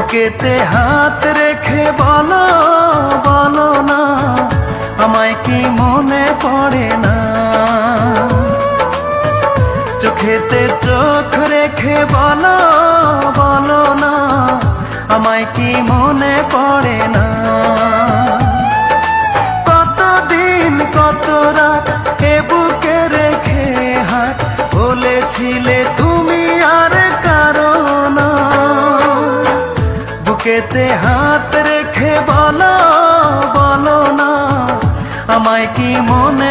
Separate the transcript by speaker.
Speaker 1: বুকেতে হাত রেখে বলো বলো না, আমায় কি মনে পড়ে না? চোখেতে চোখ রেখে বলো বলো না, আমায় কি মনে পড়ে না? কতদিন কত রাত এ বুকে রেখে হাত বলেছিলে তুমি আর কারো না। বুকেতে হাত রেখে বলো বলো না, আমায় কি মনে